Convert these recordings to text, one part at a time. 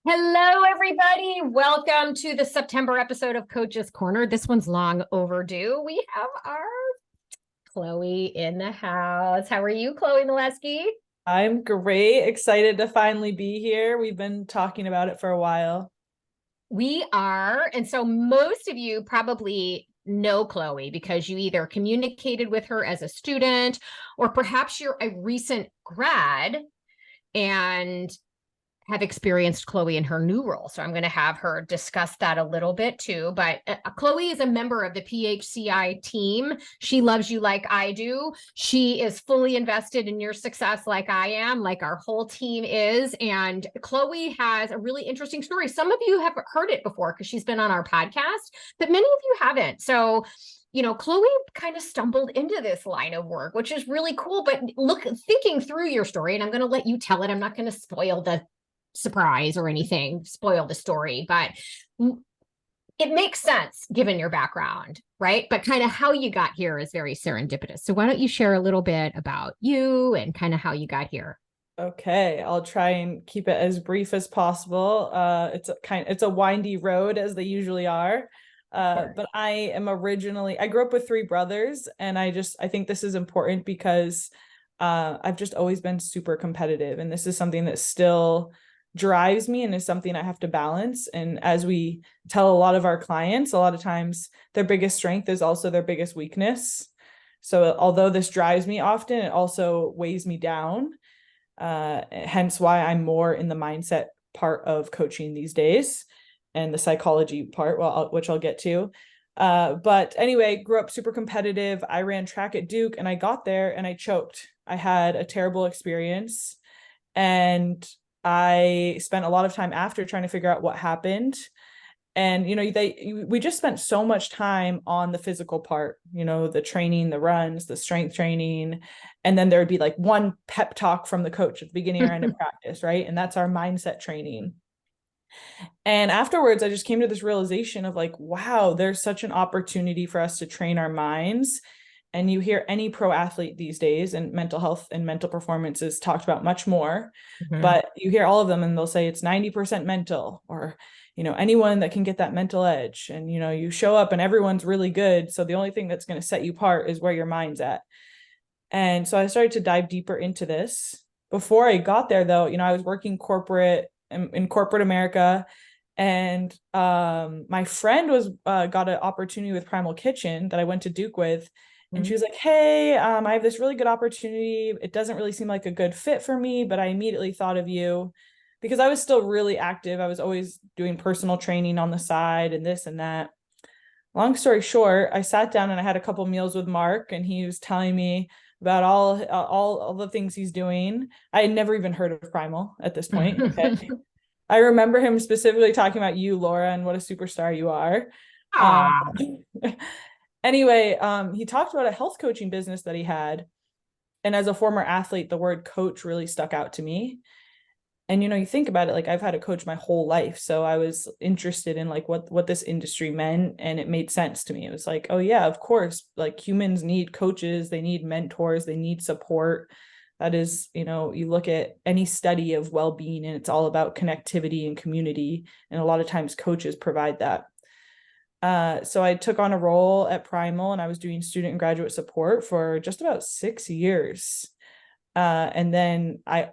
Hello, everybody. Welcome to the September episode of Coach's Corner. This one's long overdue. We have our Chloe in the house. How are you, Chloe Maleski? I'm great. Excited to finally be here. We've been talking about it for a while. We are. And so most of you probably know Chloe because you either communicated with her as a student or perhaps you're a recent grad and have experienced Chloe in her new role. So I'm going to have her discuss that a little bit too. But Chloe is a member of the PHCI team. She loves you like I do. She is fully invested in your success like I am, like our whole team is. And Chloe has a really interesting story. Some of you have heard it before because she's been on our podcast, but many of you haven't. So Chloe kind of stumbled into this line of work, which is really cool. But look, thinking through your story, and I'm going to let you tell it. I'm not going to spoil the surprise or anything, spoil the story, but it makes sense given your background, right? But kind of how you got here is very serendipitous. So why don't you share a little bit about you and kind of how you got here? Okay, I'll try and keep it as brief as possible. It's a windy road as they usually are. Sure. But I grew up with three brothers, and I think this is important because I've just always been super competitive, and this is something that still drives me and is something I have to balance. And as we tell a lot of our clients, a lot of times their biggest strength is also their biggest weakness. So although this drives me often, it also weighs me down. Hence why I'm more in the mindset part of coaching these days and the psychology part, which I'll get to. But anyway, grew up super competitive. I ran track at Duke and I got there and I choked. I had a terrible experience and I spent a lot of time after trying to figure out what happened. And, we just spent so much time on the physical part, the training, the runs, the strength training. And then there would be like one pep talk from the coach at the beginning or end of practice, right? And that's our mindset training. And afterwards, I just came to this realization of like, wow, there's such an opportunity for us to train our minds. And you hear any pro athlete these days, and mental health and mental performance is talked about much more, but you hear all of them and they'll say it's 90% mental, or, anyone that can get that mental edge. And, you show up and everyone's really good. So the only thing that's going to set you apart is where your mind's at. And so I started to dive deeper into this. Before I got there, though, I was working corporate in corporate America. And my friend was got an opportunity with Primal Kitchen that I went to Duke with. And she was like, hey, I have this really good opportunity. It doesn't really seem like a good fit for me, but I immediately thought of you because I was still really active. I was always doing personal training on the side and this and that. Long story short, I sat down and I had a couple meals with Mark, and he was telling me about all the things he's doing. I had never even heard of Primal at this point. Okay. I remember him specifically talking about you, Laura, and what a superstar you are. Um, Anyway, he talked about a health coaching business that he had. And as a former athlete, the word coach really stuck out to me. And, you think about it, like I've had a coach my whole life. So I was interested in like what this industry meant. And it made sense to me. It was like, oh yeah, of course, like humans need coaches, they need mentors, they need support. That is, you look at any study of well-being and it's all about connectivity and community. And a lot of times coaches provide that. So I took on a role at Primal, and I was doing student and graduate support for just about 6 years. And then I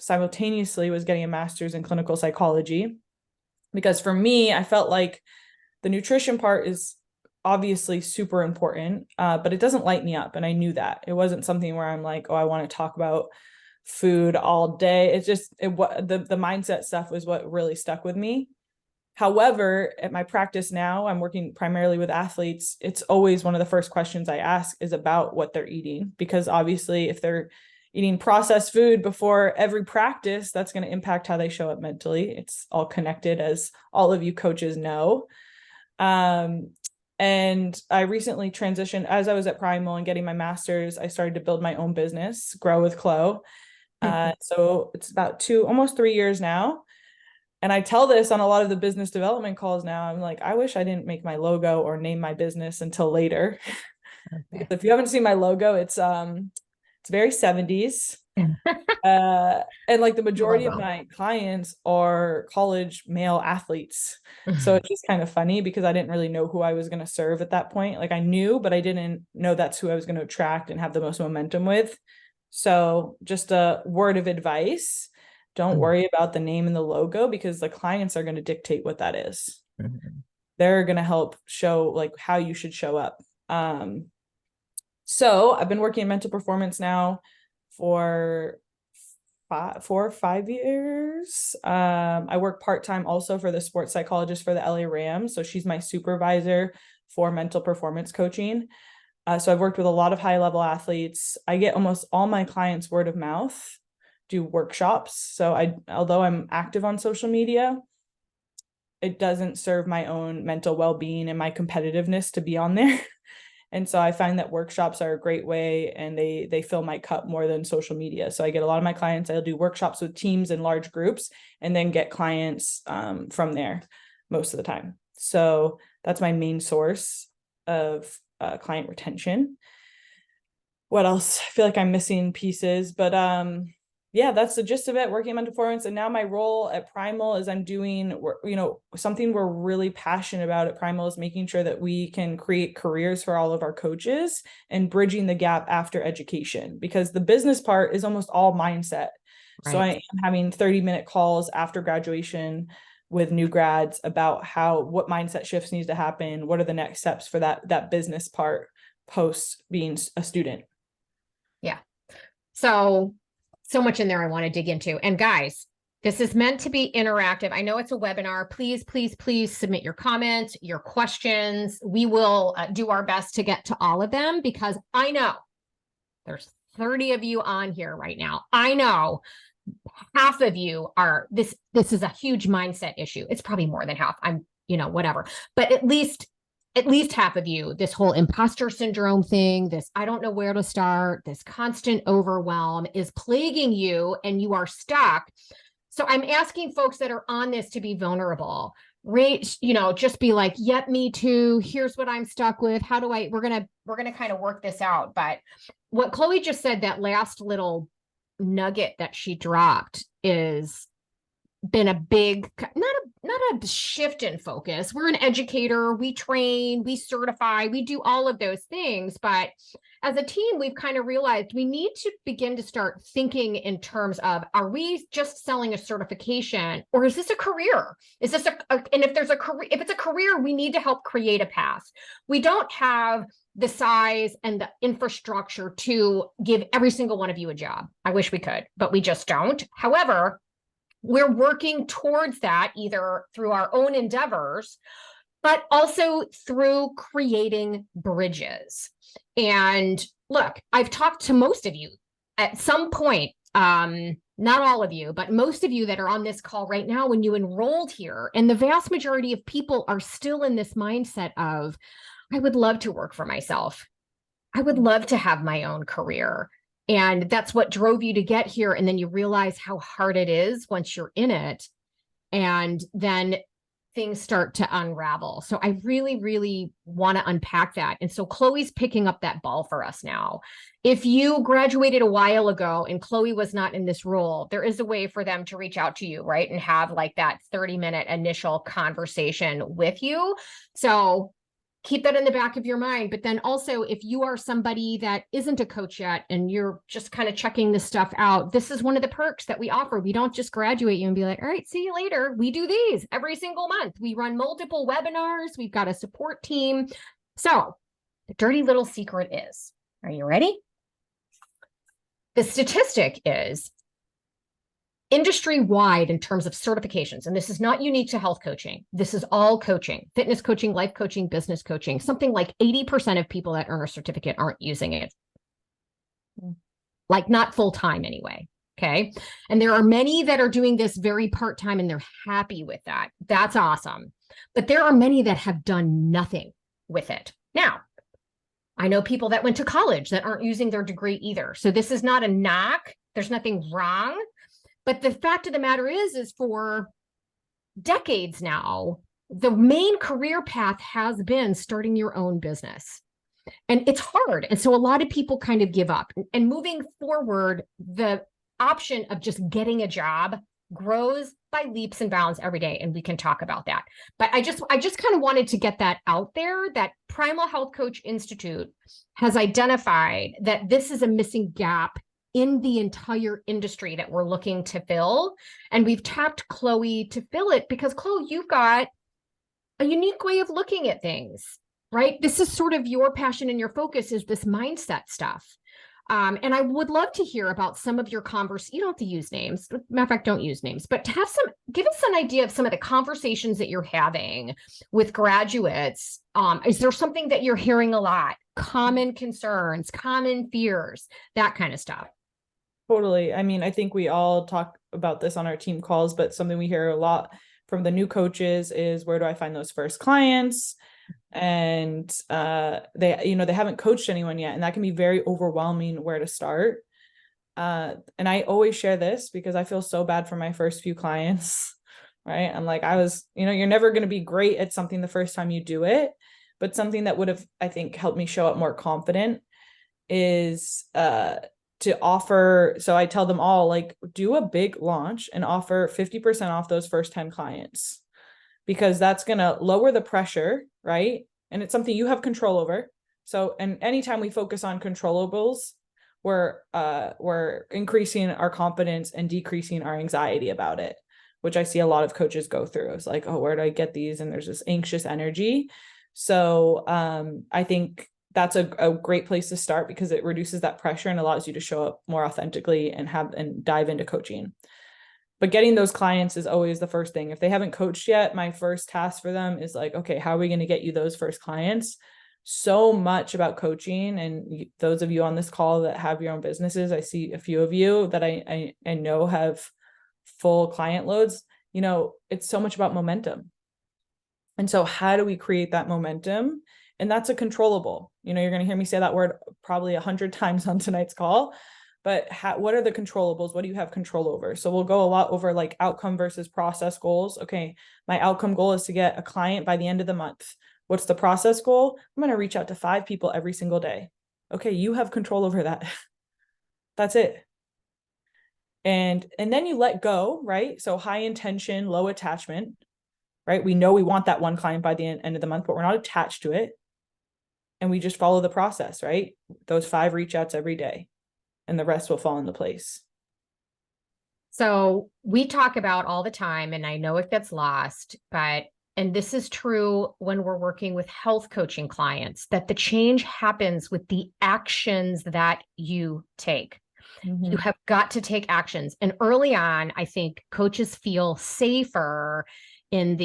simultaneously was getting a master's in clinical psychology, because for me, I felt like the nutrition part is obviously super important, but it doesn't light me up. And I knew that it wasn't something where I'm like, oh, I want to talk about food all day. It's just the mindset stuff was what really stuck with me. However, at my practice now, I'm working primarily with athletes. It's always one of the first questions I ask is about what they're eating, because obviously if they're eating processed food before every practice, that's going to impact how they show up mentally. It's all connected, as all of you coaches know. And I recently transitioned as I was at Primal and getting my master's. I started to build my own business, Grow with Chloe. So it's about almost 3 years now. And I tell this on a lot of the business development calls now. I'm like, I wish I didn't make my logo or name my business until later. Because if you haven't seen my logo, it's very 70s. And like the I love majority of them. my clients are college male athletes. So it's just kind of funny because I didn't really know who I was going to serve at that point. Like I knew, but I didn't know that's who I was going to attract and have the most momentum with. So just a word of advice, don't worry about the name and the logo because the clients are going to dictate what that is. They're going to help show like how you should show up. So I've been working in mental performance now for 4 or 5 years. I work part-time also for the sports psychologist for the LA Rams. So she's my supervisor for mental performance coaching. So I've worked with a lot of high-level athletes. I get almost all my clients word of mouth, do workshops. So although I'm active on social media, it doesn't serve my own mental well-being and my competitiveness to be on there. And so I find that workshops are a great way and they fill my cup more than social media. So I get a lot of my clients, I'll do workshops with teams in large groups and then get clients from there most of the time. So that's my main source of client retention. What else? I feel like I'm missing pieces, but yeah, that's the gist of it, working in mental performance. And now my role at Primal is I'm doing, something we're really passionate about at Primal is making sure that we can create careers for all of our coaches and bridging the gap after education, because the business part is almost all mindset. Right. So I am having 30-minute calls after graduation with new grads about what mindset shifts needs to happen. What are the next steps for that business part post being a student? Yeah. So much in there I want to dig into. And guys, this is meant to be interactive. I know it's a webinar. Please, please, please submit your comments, your questions. We will do our best to get to all of them because I know there's 30 of you on here right now. I know half of you are, this is a huge mindset issue. It's probably more than half. I'm, whatever. But at least half of you, this whole imposter syndrome thing, this I don't know where to start, this constant overwhelm is plaguing you and you are stuck. So I'm asking folks that are on this to be vulnerable. Just be like, yep, me too. Here's what I'm stuck with. How do we're going to kind of work this out. But what Chloe just said, that last little nugget that she dropped is been a big, not a shift in focus. We're an educator, we train, we certify, we do all of those things. But as a team, we've kind of realized we need to begin to start thinking in terms of, are we just selling a certification or is this a career? Is this and if it's a career, we need to help create a path. We don't have the size and the infrastructure to give every single one of you a job. I wish we could, but we just don't. However, we're working towards that either through our own endeavors, but also through creating bridges. And look, I've talked to most of you at some point, not all of you, but most of you that are on this call right now when you enrolled here. And the vast majority of people are still in this mindset of, I would love to work for myself. I would love to have my own career. And that's what drove you to get here. And then you realize how hard it is once you're in it. And then things start to unravel. So I really, really want to unpack that. And so Chloe's picking up that ball for us now. If you graduated a while ago and Chloe was not in this role, there is a way for them to reach out to you, right? And have like that 30-minute initial conversation with you. So keep that in the back of your mind. But then also, if you are somebody that isn't a coach yet and you're just kind of checking this stuff out, this is one of the perks that we offer. We don't just graduate you and be like, all right, see you later. We do these every single month. We run multiple webinars. We've got a support team. So the dirty little secret is, are you ready? The statistic is industry-wide in terms of certifications, and this is not unique to health coaching. This is all coaching, fitness coaching, life coaching, business coaching. Something like 80% of people that earn a certificate aren't using it. Like not full-time anyway, okay? And there are many that are doing this very part-time and they're happy with that. That's awesome. But there are many that have done nothing with it. Now, I know people that went to college that aren't using their degree either. So this is not a knock. There's nothing wrong. But the fact of the matter is for decades now, the main career path has been starting your own business. And it's hard. And so a lot of people kind of give up. And moving forward, the option of just getting a job grows by leaps and bounds every day. And we can talk about that. But I just kind of wanted to get that out there, that Primal Health Coach Institute has identified that this is a missing gap in the entire industry that we're looking to fill. And we've tapped Chloe to fill it because, Chloe, you've got a unique way of looking at things, right? This is sort of your passion and your focus is this mindset stuff. And I would love to hear about some of your you don't have to use names. Matter of fact, don't use names, but to give us an idea of some of the conversations that you're having with graduates. Is there something that you're hearing a lot? Common concerns, common fears, that kind of stuff. Totally. I mean, I think we all talk about this on our team calls, but something we hear a lot from the new coaches is, where do I find those first clients? And they haven't coached anyone yet, and that can be very overwhelming where to start. And I always share this because I feel so bad for my first few clients, right? I'm like, you're never going to be great at something the first time you do it, but something that would have, I think, helped me show up more confident is to offer. So I tell them all, like, do a big launch and offer 50% off those first 10 clients, because that's going to lower the pressure, right? And it's something you have control over. So, and anytime we focus on controllables, we're increasing our confidence and decreasing our anxiety about it, which I see a lot of coaches go through. It's like, oh, where do I get these? And there's this anxious energy. So I think that's a great place to start, because it reduces that pressure and allows you to show up more authentically and dive into coaching. But getting those clients is always the first thing. If they haven't coached yet, my first task for them is like, okay, how are we going to get you those first clients? So much about coaching. And those of you on this call that have your own businesses, I see a few of you that I know have full client loads. It's so much about momentum. And so how do we create that momentum? And that's a controllable. You're going to hear me say that word probably 100 times on tonight's call. But what are the controllables? What do you have control over? So we'll go a lot over like outcome versus process goals. Okay, my outcome goal is to get a client by the end of the month. What's the process goal? I'm going to reach out to 5 people every single day. Okay, you have control over that. That's it. And then you let go, right? So high intention, low attachment, right? We know we want that one client by the end of the month, but we're not attached to it. And we just follow the process, right? Those 5 reach outs every day, and the rest will fall into place. So we talk about all the time, and I know it gets lost, and this is true when we're working with health coaching clients, that the change happens with the actions that you take. Mm-hmm. You have got to take actions. And early on, I think coaches feel safer in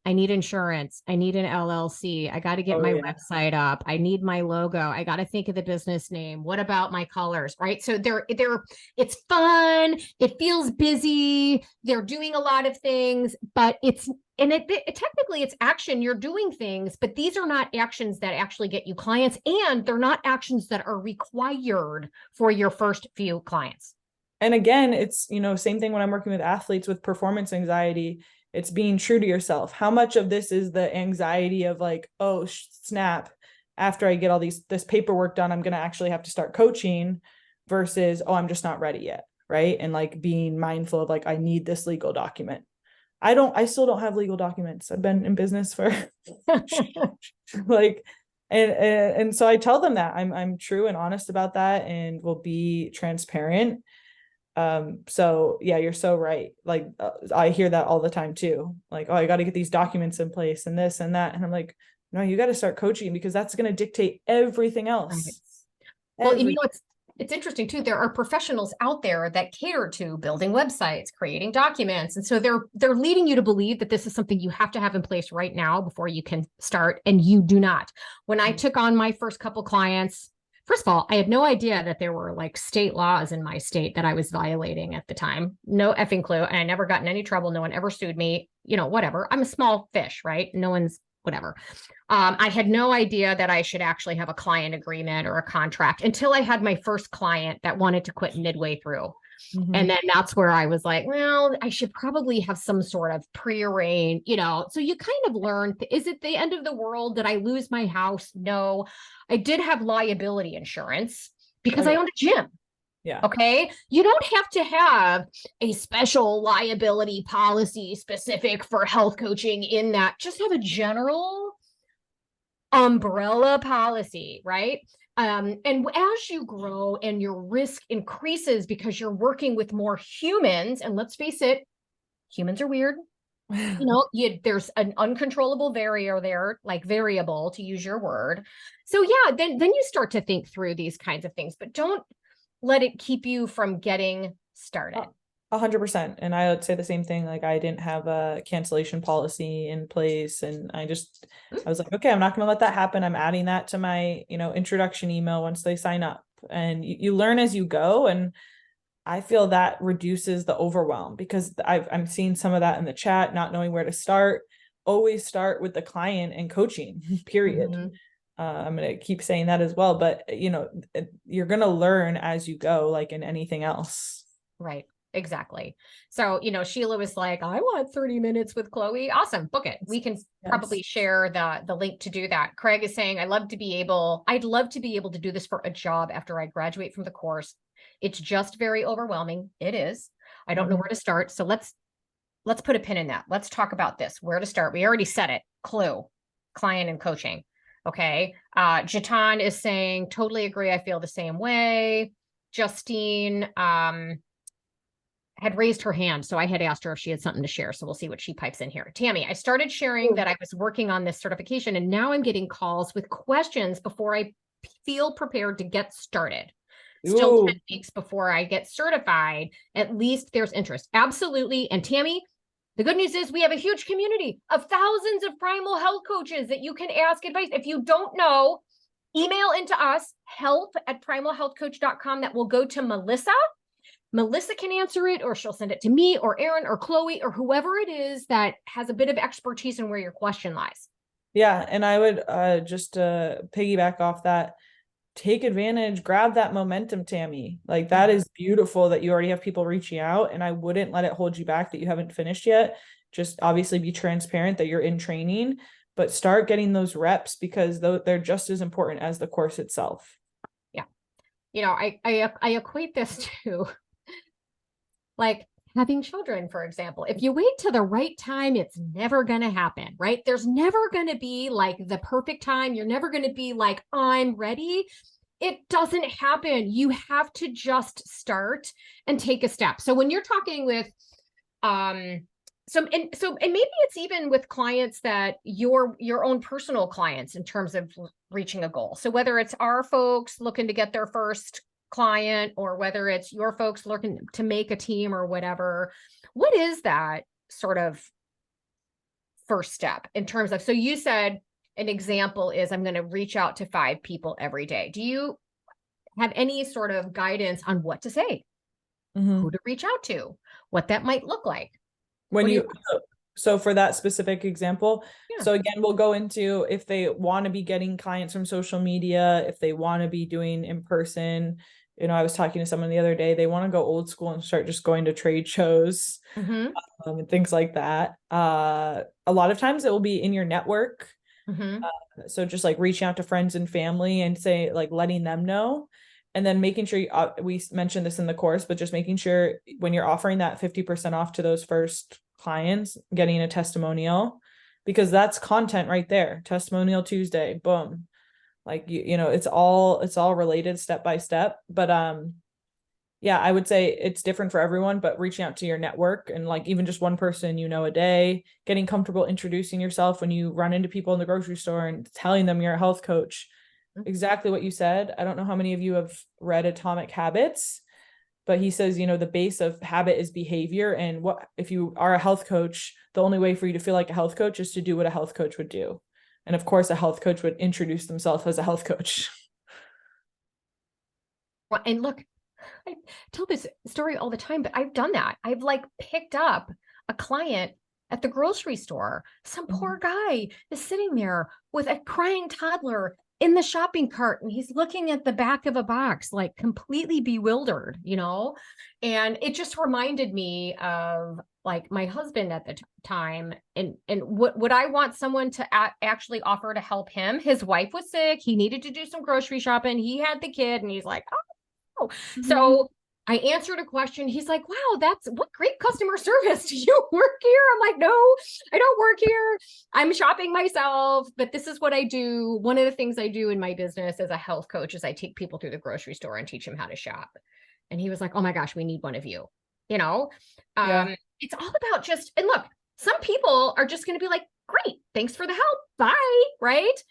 I need insurance. I need an LLC. I got to get my website up. I need my logo. I got to think of the business name. What about my colors? Right. So it's fun. It feels busy. They're doing a lot of things, but technically it's action. You're doing things, but these are not actions that actually get you clients, and they're not actions that are required for your first few clients. And again, it's, same thing when I'm working with athletes with performance anxiety. It's being true to yourself. How much of this is the anxiety of like, oh, snap, after I get this paperwork done, I'm going to actually have to start coaching, versus, oh, I'm just not ready yet. Right. And like being mindful of like, I need this legal document. I still don't have legal documents. I've been in business for like, and so I tell them that I'm true and honest about that, and will be transparent. So yeah, you're so right. Like I hear that all the time too. Like, oh, I got to get these documents in place and this and that. And I'm like, no, you got to start coaching, because that's going to dictate everything else. Well, it's interesting too. There are professionals out there that cater to building websites, creating documents. And so they're leading you to believe that this is something you have to have in place right now before you can start. And you do not. When I took on my first couple clients, first of all, I had no idea that there were like state laws in my state that I was violating at the time. No effing clue. And I never got in any trouble. No one ever sued me, whatever. I'm a small fish, right? No one's whatever. I had no idea that I should actually have a client agreement or a contract until I had my first client that wanted to quit midway through. And then that's where I was like, well, I should probably have some sort of prearranged, so you kind of learn, is it the end of the world? Did I lose my house? No, I did have liability insurance because I owned a gym. Yeah. Okay. You don't have to have a special liability policy specific for health coaching in that. Just have a general umbrella policy, right? And as you grow and your risk increases because you're working with more humans, and let's face it, humans are weird. There's an uncontrollable variable to use your word. So yeah, then you start to think through these kinds of things, but don't let it keep you from getting started. 100%. And I would say the same thing. Like, I didn't have a cancellation policy in place, and I was like, okay, I'm not going to let that happen. I'm adding that to my, introduction email once they sign up, and you learn as you go. And I feel that reduces the overwhelm, because I'm seeing some of that in the chat, not knowing where to start. Always start with the client and coaching, period. I'm going to keep saying that as well, but you're going to learn as you go, like in anything else. Right. Exactly. So, Sheila was like, I want 30 minutes with Chloe. Awesome. Book it. We can probably share the link to do that. Craig is saying, I'd love to be able to do this for a job after I graduate from the course. It's just very overwhelming. It is. I don't know where to start. So let's put a pin in that. Let's talk about this. Where to start. We already said it. Clue, client and coaching. Okay. Jatan is saying, totally agree. I feel the same way. Justine, had raised her hand. So I had asked her if she had something to share. So we'll see what she pipes in here. Tammy, I started sharing that I was working on this certification, and now I'm getting calls with questions before I feel prepared to get started. Still 10 weeks before I get certified. At least there's interest. Absolutely. And Tammy, the good news is we have a huge community of thousands of Primal Health coaches that you can ask advice. If you don't know, email into us, help@primalhealthcoach.com. That will go to Melissa. Melissa can answer it, or she'll send it to me or Aaron or Chloe or whoever it is that has a bit of expertise in where your question lies. Yeah. And I would just piggyback off that. Take advantage, grab that momentum, Tammy. Like, that is beautiful that you already have people reaching out, and I wouldn't let it hold you back that you haven't finished yet. Just obviously be transparent that you're in training, but start getting those reps, because they're just as important as the course itself. Yeah. I equate this to like having children, for example. If you wait till the right time, it's never going to happen, right? There's never going to be like the perfect time. You're never going to be like, I'm ready. It doesn't happen. You have to just start and take a step. So when you're talking with, and maybe it's even with clients that your own personal clients in terms of reaching a goal. So whether it's our folks looking to get their first client, or whether it's your folks looking to make a team or whatever, what is that sort of first step in terms of, so you said an example is I'm going to reach out to 5 people every day. Do you have any sort of guidance on what to say, who to reach out to, what that might look like? So for that specific example, so again, we'll go into if they want to be getting clients from social media, if they want to be doing in person. I was talking to someone the other day, they want to go old school and start just going to trade shows, and things like that. A lot of times it will be in your network. So just like reaching out to friends and family and say, like, letting them know. And then making sure we mentioned this in the course, but just making sure when you're offering that 50% off to those first clients, getting a testimonial, because that's content right there. Testimonial Tuesday, boom. Like, it's all related step by step. But yeah, I would say it's different for everyone, but reaching out to your network, and like even just one person, a day, getting comfortable introducing yourself when you run into people in the grocery store and telling them you're a health coach. Exactly what you said. I don't know how many of you have read Atomic Habits, but he says, the base of habit is behavior. And what if you are a health coach, the only way for you to feel like a health coach is to do what a health coach would do. And of course, a health coach would introduce themselves as a health coach. Well, and look, I tell this story all the time, but I've done that. I've like picked up a client at the grocery store. Some poor guy is sitting there with a crying toddler in the shopping cart and he's looking at the back of a box, like completely bewildered, and it just reminded me of like my husband at the time. And would I want someone to actually offer to help him? His wife was sick. He needed to do some grocery shopping. He had the kid and he's like, oh, so I answered a question. He's like, wow, what great customer service. Do you work here? I'm like, no, I don't work here. I'm shopping myself, but this is what I do. One of the things I do in my business as a health coach is I take people through the grocery store and teach them how to shop. And he was like, oh my gosh, we need one of you. It's all about just, and look, some people are just going to be like, great, thanks for the help. Bye. Right.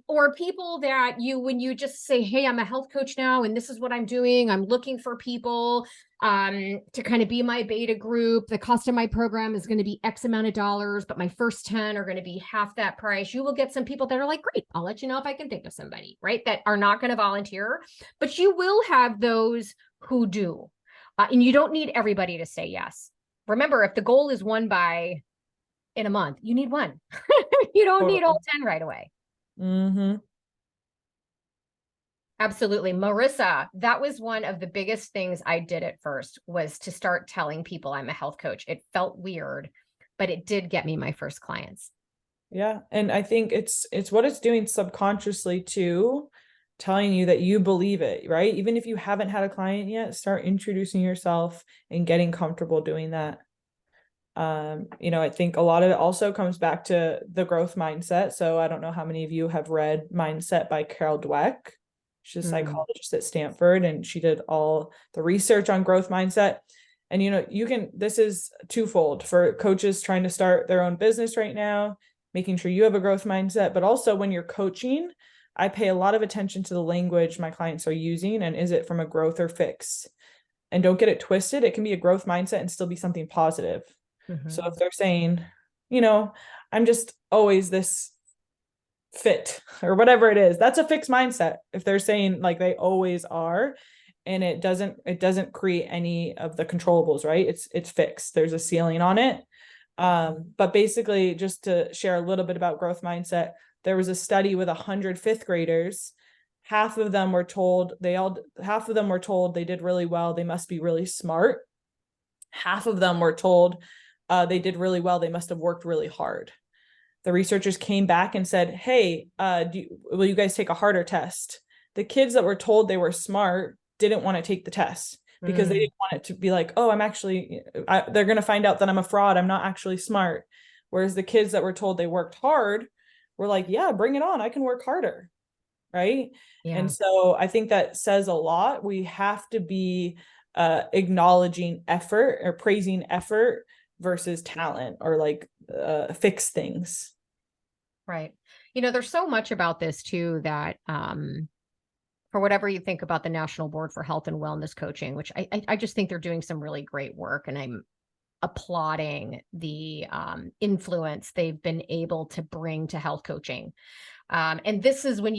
Or people that when you just say, hey, I'm a health coach now, and this is what I'm doing. I'm looking for people, to kind of be my beta group. The cost of my program is going to be X amount of dollars, but my first 10 are going to be half that price. You will get some people that are like, great, I'll let you know if I can think of somebody, right? That are not going to volunteer, but you will have those who do. And you don't need everybody to say yes. Remember, if the goal is one by in a month, you need one. You don't need all 10 right away. Mm-hmm. Absolutely. Marissa, that was one of the biggest things I did at first, was to start telling people I'm a health coach. It felt weird, but it did get me my first clients. Yeah. And I think it's what it's doing subconsciously too, telling you that you believe it, right? Even if you haven't had a client yet, start introducing yourself and getting comfortable doing that. I think a lot of it also comes back to the growth mindset. So I don't know how many of you have read Mindset by Carol Dweck. She's a psychologist at Stanford, and she did all the research on growth mindset. And, this is twofold for coaches trying to start their own business right now, making sure you have a growth mindset, but also when you're coaching, I pay a lot of attention to the language my clients are using, and is it from a growth or fix? And don't get it twisted. It can be a growth mindset and still be something positive. Mm-hmm. So if they're saying, I'm just always this fit or whatever it is, that's a fixed mindset. If they're saying like they always are, and it doesn't create any of the controllables, right? It's fixed. There's a ceiling on it. But basically, just to share a little bit about growth mindset, there was a study with 100 fifth graders. Half of them were told they did really well. They must be really smart. Half of them were told they did really well. They must have worked really hard. The researchers came back and said, hey, will you guys take a harder test? The kids that were told they were smart didn't want to take the test because they didn't want it to be like, oh, they're going to find out that I'm a fraud. I'm not actually smart. Whereas the kids that were told they worked hard were like, yeah, bring it on. I can work harder. Right. Yeah. And so I think that says a lot. We have to be acknowledging effort or praising effort versus talent or like fix things. Right. There's so much about this too that for whatever you think about the National Board for Health and Wellness Coaching, which I just think they're doing some really great work, and I'm applauding the influence they've been able to bring to health coaching. And this is when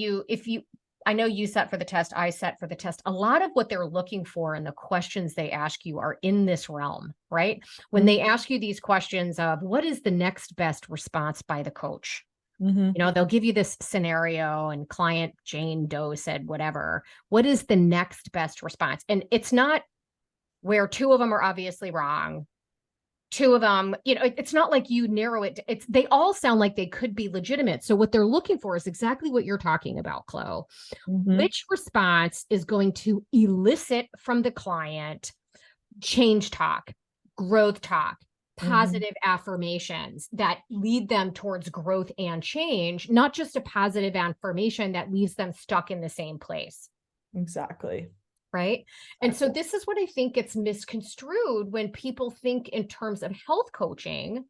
I know you sat for the test, I sat for the test. A lot of what they're looking for and the questions they ask you are in this realm, right? When they ask you these questions of what is the next best response by the coach? They'll give you this scenario, and client Jane Doe said, whatever, what is the next best response? And it's not where two of them are obviously wrong. Two of them, it's not like you narrow it. They all sound like they could be legitimate. So what they're looking for is exactly what you're talking about, Chloe. Which response is going to elicit from the client change talk, growth talk, positive affirmations that lead them towards growth and change, not just a positive affirmation that leaves them stuck in the same place. Exactly. Right. And so this is what I think gets misconstrued when people think in terms of health coaching.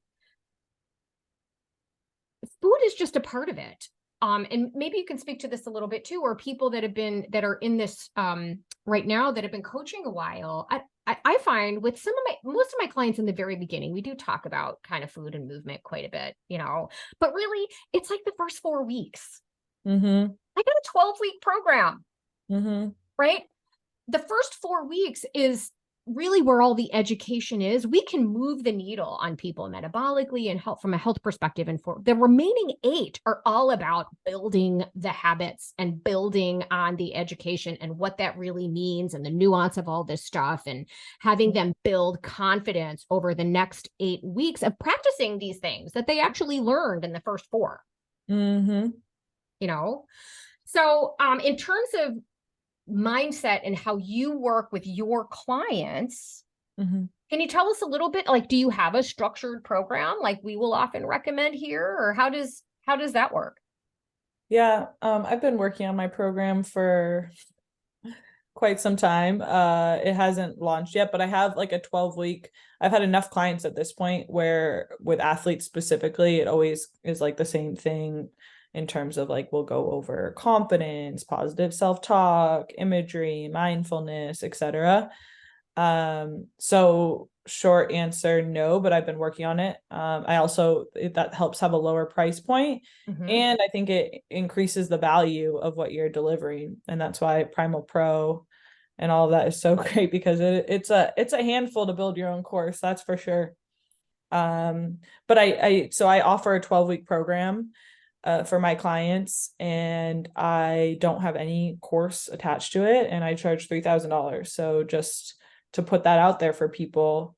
Food is just a part of it. And maybe you can speak to this a little bit too, or people that are in this right now that have been coaching a while. I find with most of my clients in the very beginning, we do talk about kind of food and movement quite a bit, but really it's like the first 4 weeks. I got a 12-week program, right? The first 4 weeks is really where all the education is, we can move the needle on people metabolically and help from a health perspective. And for the remaining 8 are all about building the habits and building on the education and what that really means and the nuance of all this stuff, and having them build confidence over the next 8 weeks of practicing these things that they actually learned in the first 4. Mm-hmm. You know, so in terms of mindset and how you work with your clients, Mm-hmm. can you tell us a little bit, like, do you have a structured program like we will often recommend here, or how does that work? Yeah, I've been working on my program for quite some time. It hasn't launched yet, but I have like a 12-week. I've had enough clients at this point where with athletes specifically, it always is like the same thing in terms of like, we'll go over confidence, positive self-talk, imagery, mindfulness, etc. So short answer, no, but I've been working on it. I also, that helps have a lower price point. Mm-hmm. And I think it increases the value of what you're delivering. And that's why Primal Pro and all of that is so great, because it's a handful to build your own course. That's for sure. But so I offer a 12-week program for my clients, and I don't have any course attached to it, and I charge $3,000. So just to put that out there for people,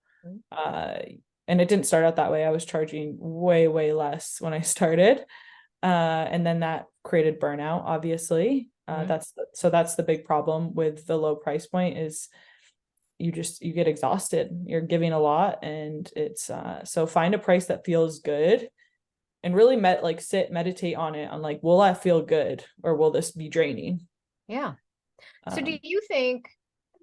and it didn't start out that way. I was charging way, way less when I started, and then that created burnout, obviously. That's the big problem with the low price point is you get exhausted. You're giving a lot, and it's so find a price that feels good, and really meditate on it, on like, will I feel good or will this be draining? Yeah. So do you think,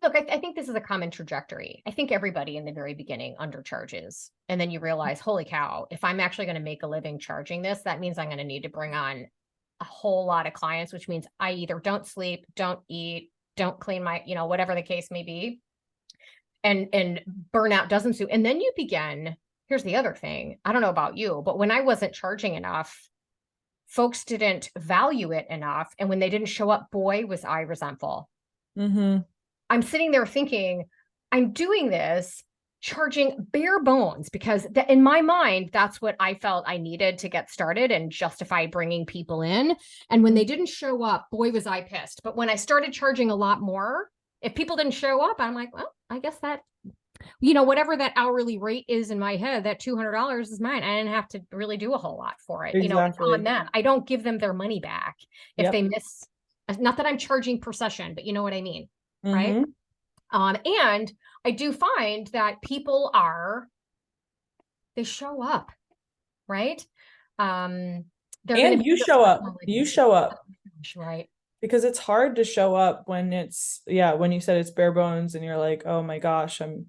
look, I think this is a common trajectory. I think everybody in the very beginning undercharges. And then you realize, holy cow, if I'm actually going to make a living charging this, that means I'm going to need to bring on a whole lot of clients, which means I either don't sleep, don't eat, don't clean my, whatever the case may be. And burnout doesn't suit. And then you begin, here's the other thing. I don't know about you, but when I wasn't charging enough, folks didn't value it enough. And when they didn't show up, boy, was I resentful. Mm-hmm. I'm sitting there thinking, I'm doing this, charging bare bones, because in my mind, that's what I felt I needed to get started and justify bringing people in. And when they didn't show up, boy, was I pissed. But when I started charging a lot more, if people didn't show up, I'm like, well, I guess that, whatever that hourly rate is in my head, that $200 is mine. I didn't have to really do a whole lot for it. Exactly. On them. I don't give them their money back if they miss. Not that I'm charging per session, but you know what I mean, right? And I do find that people they show up, right? And you show up. You show up. Right. Because it's hard to show up when when you said it's bare bones and you're like, oh my gosh, And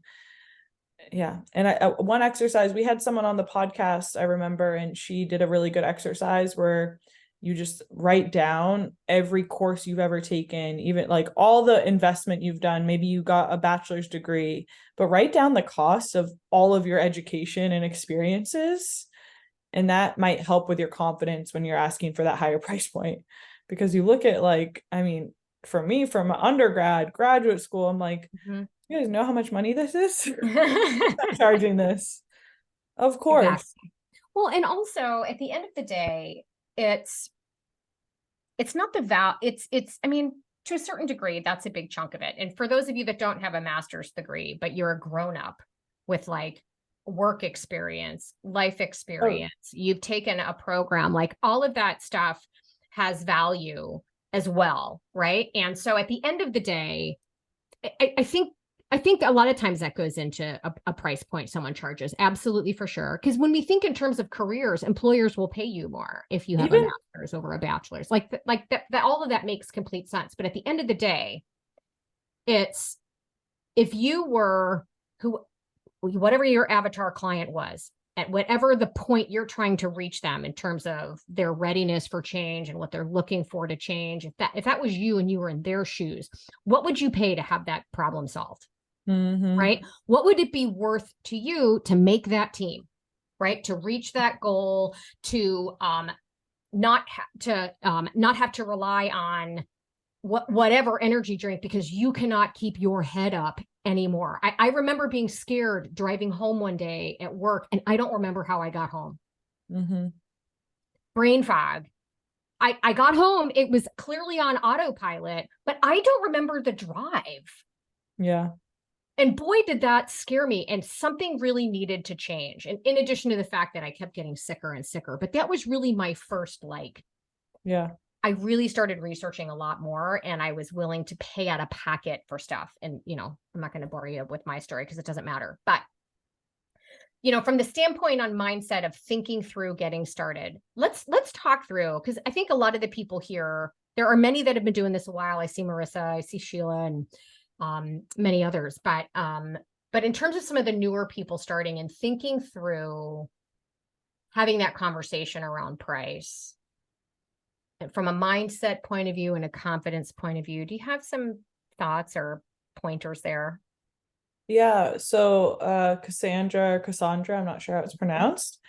one exercise, we had someone on the podcast, I remember, and she did a really good exercise where you just write down every course you've ever taken, even like all the investment you've done. Maybe you got a bachelor's degree, but write down the cost of all of your education and experiences. And that might help with your confidence when you're asking for that higher price point. Because you look at for me, from undergrad, graduate school, I'm like, you guys know how much money this is? I'm charging this. Of course. Exactly. Well, and also at the end of the day, it's not the to a certain degree, that's a big chunk of it. And for those of you that don't have a master's degree, but you're a grown up with like work experience, life experience, you've taken a program, like all of that stuff has value as well, right? And so at the end of the day, I think a lot of times that goes into a price point someone charges. Absolutely, for sure. Because when we think in terms of careers, employers will pay you more if you have a master's over a bachelor's. Like that all of that makes complete sense. But at the end of the day, it's if you were whatever your avatar client was, at whatever the point you're trying to reach them in terms of their readiness for change and what they're looking for to change, if that was you and you were in their shoes, what would you pay to have that problem solved? Right? What would it be worth to you to make that team, right? To reach that goal, to not have to rely on whatever energy drink, because you cannot keep your head up anymore. I remember being scared driving home one day at work, and I don't remember how I got home. Brain fog. I got home. It was clearly on autopilot, but I don't remember the drive. Yeah. And boy, did that scare me. And something really needed to change. And in addition to the fact that I kept getting sicker and sicker, but that was really my first, like, Yeah. I really started researching a lot more, and I was willing to pay out of pocket for stuff. And, I'm not going to bore you with my story because it doesn't matter. But, from the standpoint on mindset of thinking through getting started, let's talk through, because I think a lot of the people here, there are many that have been doing this a while. I see Marissa, I see Sheila, and many others. But in terms of some of the newer people starting and thinking through having that conversation around price, from a mindset point of view and a confidence point of view, do you have some thoughts or pointers there? Yeah. So Cassandra, I'm not sure how it's pronounced.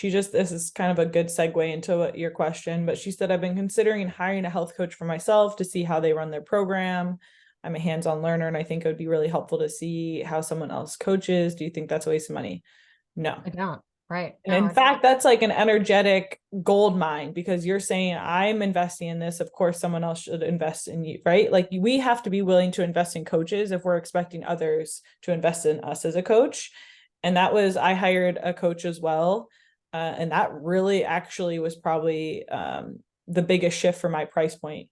This is kind of a good segue into your question, but she said, I've been considering hiring a health coach for myself to see how they run their program. I'm a hands-on learner, and I think it would be really helpful to see how someone else coaches. Do you think that's a waste of money? No. I don't. Right. And in fact, that's like an energetic gold mine, because you're saying, I'm investing in this. Of course, someone else should invest in you, right? Like, we have to be willing to invest in coaches if we're expecting others to invest in us as a coach. And I hired a coach as well. And that really actually was probably the biggest shift for my price point.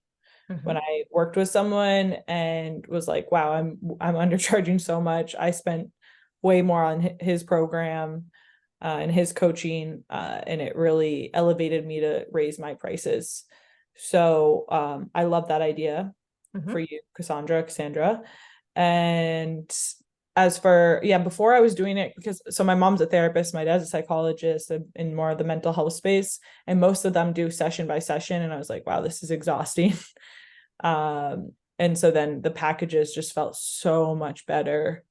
When I worked with someone and was like, wow, I'm undercharging so much. I spent way more on his program and his coaching, and it really elevated me to raise my prices. So I love that idea for you, Cassandra. And as for, before I was doing it, so my mom's a therapist, my dad's a psychologist in more of the mental health space, and most of them do session by session. And I was like, wow, this is exhausting. And so then the packages just felt so much better,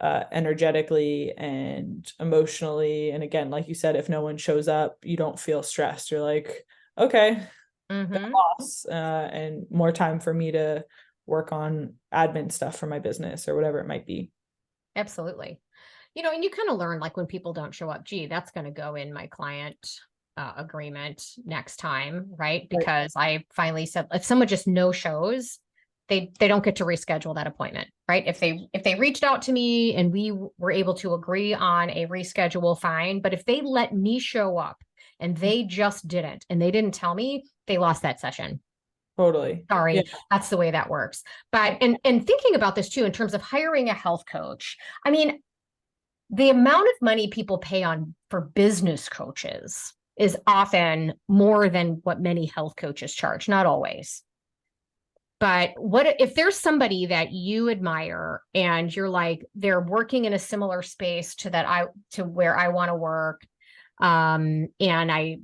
energetically and emotionally. And again, like you said, if no one shows up, you don't feel stressed. You're like, okay, loss, and more time for me to work on admin stuff for my business or whatever it might be. Absolutely. And you kind of learn, like, when people don't show up, gee, that's going to go in my client agreement next time, right? Because I finally said, if someone just no shows, they don't get to reschedule that appointment, right? If they reached out to me and we were able to agree on a reschedule, fine. But if they let me show up and they just didn't, and they didn't tell me, they lost that session. Totally. Sorry, that's the way that works. But and thinking about this too, in terms of hiring a health coach, I mean, the amount of money people pay for business coaches is often more than what many health coaches charge. Not always. But what if there's somebody that you admire and you're like, they're working in a similar space to where I want to work. And I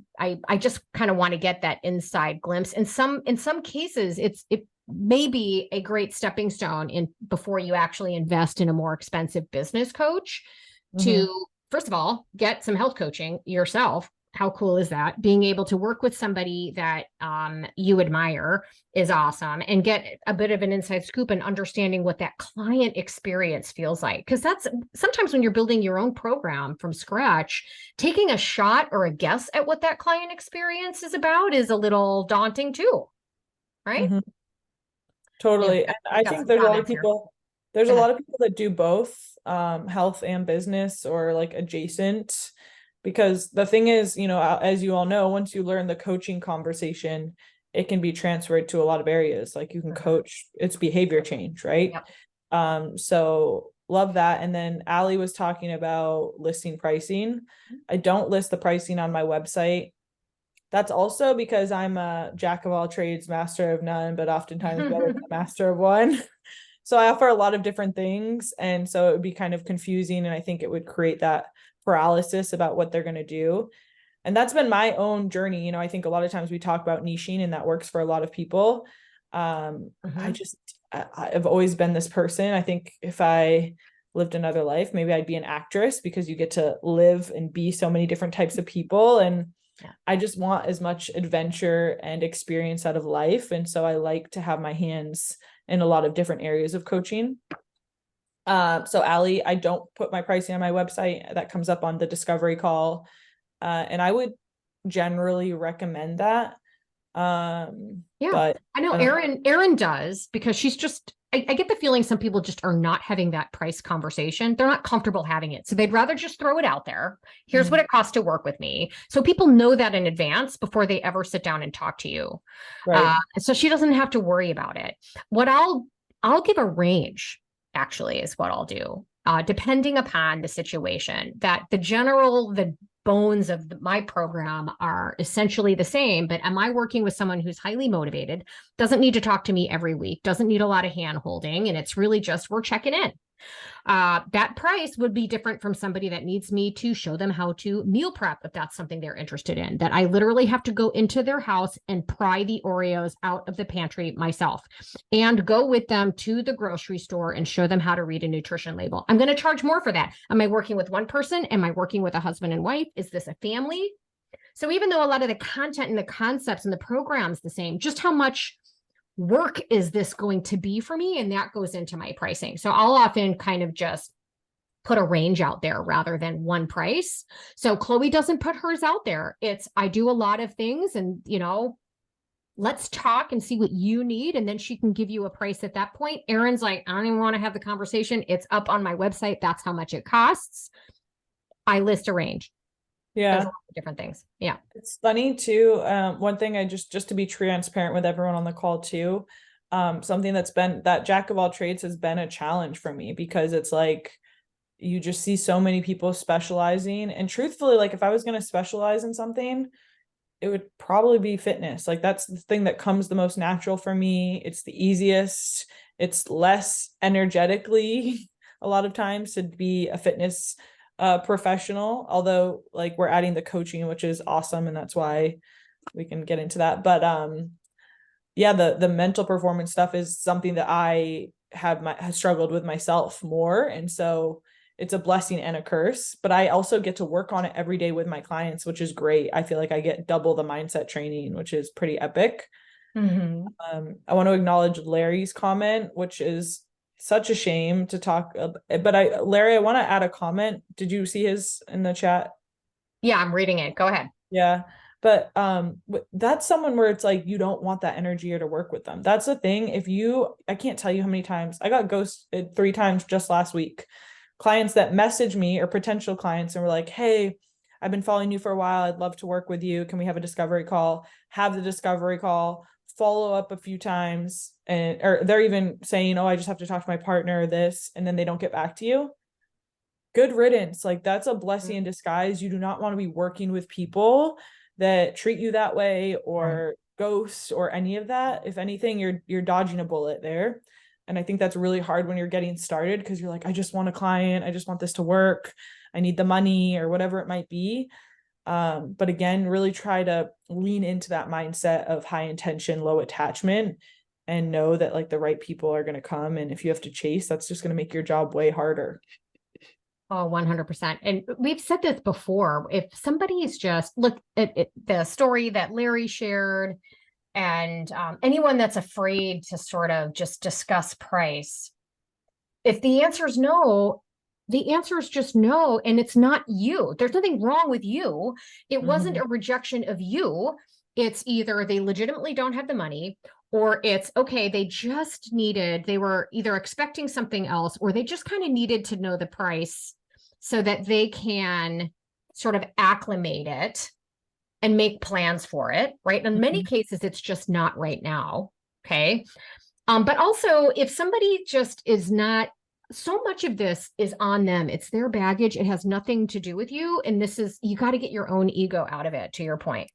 just kind of want to get that inside glimpse. In some cases, it may be a great stepping stone before you actually invest in a more expensive business coach to, first of all, get some health coaching yourself. How cool is that? Being able to work with somebody that you admire is awesome, and get a bit of an inside scoop and understanding what that client experience feels like. Because that's sometimes when you're building your own program from scratch, taking a shot or a guess at what that client experience is about is a little daunting too, right? Totally. And I think there's a lot of people, a lot of people that do both health and business, or like adjacent. Because the thing is, as you all know, once you learn the coaching conversation, it can be transferred to a lot of areas. Like, you can coach, it's behavior change, right? So love that. And then Allie was talking about listing pricing. I don't list the pricing on my website. That's also because I'm a jack of all trades, master of none, but oftentimes better than a master of one. So I offer a lot of different things. And so it would be kind of confusing. And I think it would create that paralysis about what they're going to do. And that's been my own journey. I think a lot of times we talk about niching, and that works for a lot of people. I've always been this person. I think if I lived another life, maybe I'd be an actress, because you get to live and be so many different types of people. And I just want as much adventure and experience out of life. And so I like to have my hands in a lot of different areas of coaching. So Allie, I don't put my pricing on my website. That comes up on the discovery call. And I would generally recommend that. Yeah, But I know I don't know. Erin does, because she's just, I get the feeling some people just are not having that price conversation. They're not comfortable having it. So they'd rather just throw it out there. Here's what Mhm. it costs to work with me. So people know that in advance before they ever sit down and talk to you. Right. So she doesn't have to worry about it. What I'll give a range, actually, is what I'll do. Depending upon the situation, that the bones of my program are essentially the same, but am I working with someone who's highly motivated, doesn't need to talk to me every week, doesn't need a lot of hand holding, and it's really just we're checking in? That price would be different from somebody that needs me to show them how to meal prep, if that's something they're interested in, that I literally have to go into their house and pry the Oreos out of the pantry myself and go with them to the grocery store and show them how to read a nutrition label. I'm going to charge more for that. Am I working with one person? Am I working with a husband and wife? Is this a family? So even though a lot of the content and the concepts and the program's the same, just how much work is this going to be for me? And that goes into my pricing. So I'll often kind of just put a range out there rather than one price. So Chloe doesn't put hers out there. It's, I do a lot of things, and, let's talk and see what you need. And then she can give you a price at that point. Erin's like, I don't even want to have the conversation. It's up on my website. That's how much it costs. I list a range. There's a Yeah. lot of different things. Yeah. It's funny too. One thing I just to be transparent with everyone on the call too, something that's been that jack of all trades has been a challenge for me, because it's like you just see so many people specializing. And truthfully, like if I was going to specialize in something, it would probably be fitness. Like that's the thing that comes the most natural for me. It's the easiest. It's less energetically a lot of times to be a fitness professional, although like we're adding the coaching, which is awesome, and that's why we can get into that. But yeah, the mental performance stuff is something that I have struggled with myself more, and so it's a blessing and a curse. But I also get to work on it every day with my clients, which is great. I feel like I get double the mindset training, which is pretty epic. Mm-hmm. I want to acknowledge Larry's comment, which is such a shame to talk but Larry, I want to add a comment. Did you see his in the chat? Yeah, I'm reading it. Go ahead. Yeah. But that's someone where it's like you don't want that energy or to work with them. That's the thing. I can't tell you how many times I got ghosted 3 times just last week. Clients that message me, or potential clients, and were like, hey, I've been following you for a while. I'd love to work with you. Can we have a discovery call? Have the discovery call, follow up a few times, or they're even saying, oh, I just have to talk to my partner or this, and then they don't get back to you. Good riddance. Like that's a blessing in disguise. You do not want to be working with people that treat you that way, or ghosts, or any of that. If anything, you're dodging a bullet there. And I think that's really hard when you're getting started, because you're like, I just want a client, I just want this to work, I need the money, or whatever it might be. But again, really try to lean into that mindset of high intention, low attachment, and know that like the right people are going to come. And if you have to chase, that's just going to make your job way harder. Oh, 100%. And we've said this before. If somebody is just look at the story that Larry shared, and anyone that's afraid to sort of just discuss price, if the answer is no, the answer is just no. And it's not you. There's nothing wrong with you. It wasn't a rejection of you. It's either they legitimately don't have the money, or it's okay, they were either expecting something else, or they just kind of needed to know the price so that they can sort of acclimate it and make plans for it, right? In many cases, it's just not right now. Okay. But also, if somebody just is not, so much of this is on them. It's their baggage. It has nothing to do with you. And you got to get your own ego out of it, to your point.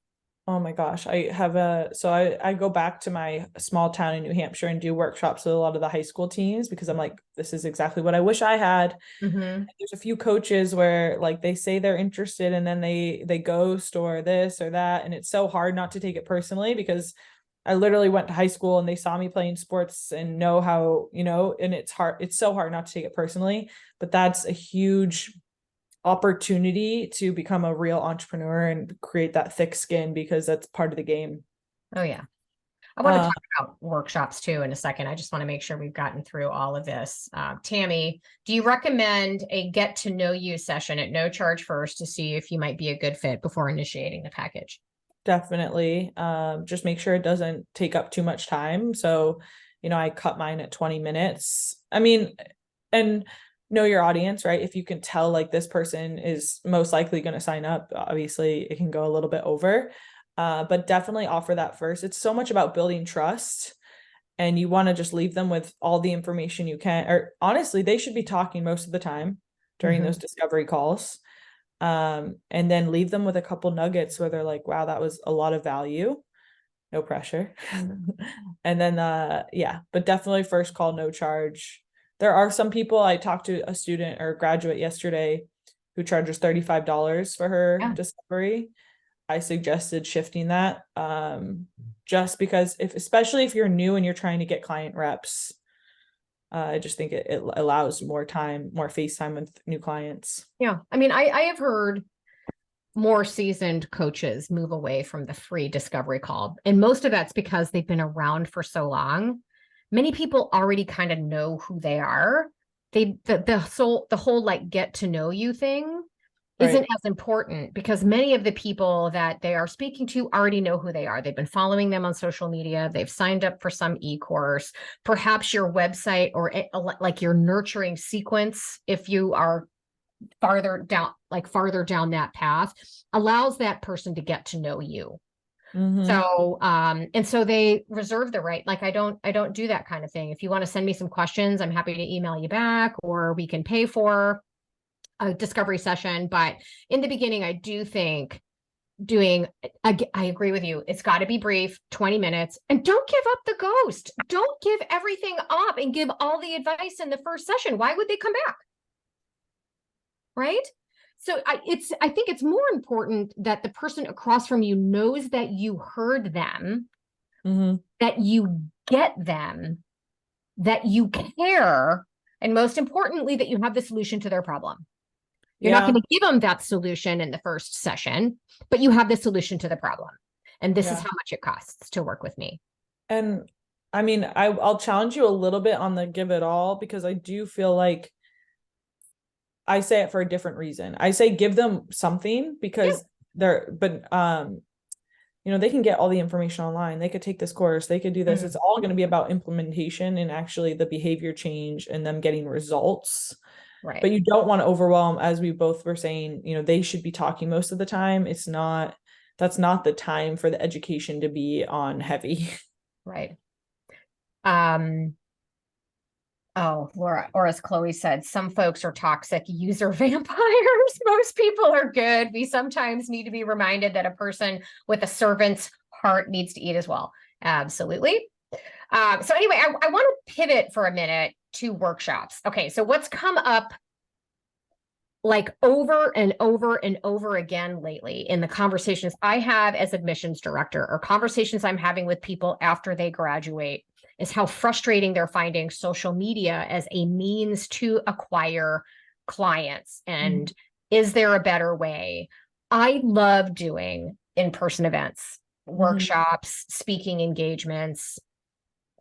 Oh my gosh. I go back to my small town in New Hampshire and do workshops with a lot of the high school teams, because I'm like, this is exactly what I wish I had. There's a few coaches where like they say they're interested, and then they ghost, or this or that. And it's so hard not to take it personally, because I literally went to high school and they saw me playing sports and know how, and it's so hard not to take it personally. But that's a huge opportunity to become a real entrepreneur and create that thick skin, because that's part of the game. Oh, yeah. I want to talk about workshops too in a second. I just want to make sure we've gotten through all of this. Tammy, do you recommend a get to know you session at no charge first to see if you might be a good fit before initiating the package? Definitely. Just make sure it doesn't take up too much time. So, I cut mine at 20 minutes. I mean, and know your audience, right? If you can tell like this person is most likely going to sign up, obviously it can go a little bit over. But definitely offer that first. It's so much about building trust, and you want to just leave them with all the information you can. Or honestly, they should be talking most of the time during those discovery calls. And then leave them with a couple nuggets where they're like, wow, that was a lot of value. No pressure. And then but definitely first call, no charge. There are some people, I talked to a student or graduate yesterday who charges $35 for her discovery. I suggested shifting that, just because especially if you're new and you're trying to get client reps, I just think it allows more time, more face time with new clients. Yeah. I mean, I have heard more seasoned coaches move away from the free discovery call. And most of that's because they've been around for so long. Many people already kind of know who they are. The whole like get to know you thing isn't as important because many of the people that they are speaking to already know who they are. They've been following them on social media. They've signed up for some e-course, perhaps your website or like your nurturing sequence. If you are farther down that path, allows that person to get to know you. So, and so they reserve the right. Like I don't do that kind of thing. If you want to send me some questions, I'm happy to email you back, or we can pay for a discovery session. But in the beginning, I do think I agree with you. It's got to be brief, 20 minutes, and don't give up the ghost. Don't give everything up and give all the advice in the first session. Why would they come back? Right? So I think it's more important that the person across from you knows that you heard them, that you get them, that you care, and most importantly, that you have the solution to their problem. You're not going to give them that solution in the first session, but you have the solution to the problem. And this is how much it costs to work with me. And I mean, I'll challenge you a little bit on the give it all, because I do feel like I say it for a different reason. I say give them something because they can get all the information online. They could take this course, they could do this. It's all going to be about implementation and actually the behavior change and them getting results. Right. But you don't want to overwhelm, as we both were saying, they should be talking most of the time. That's not the time for the education to be on heavy. Right. Laura, or as Chloe said, some folks are toxic user vampires. Most people are good. We sometimes need to be reminded that a person with a servant's heart needs to eat as well. Absolutely. So anyway, I want to pivot for a minute to workshops. Okay, so what's come up like over and over and over again lately in the conversations I have as admissions director, or conversations I'm having with people after they graduate, is how frustrating they're finding social media as a means to acquire clients. And is there a better way? I love doing in-person events, workshops, speaking engagements.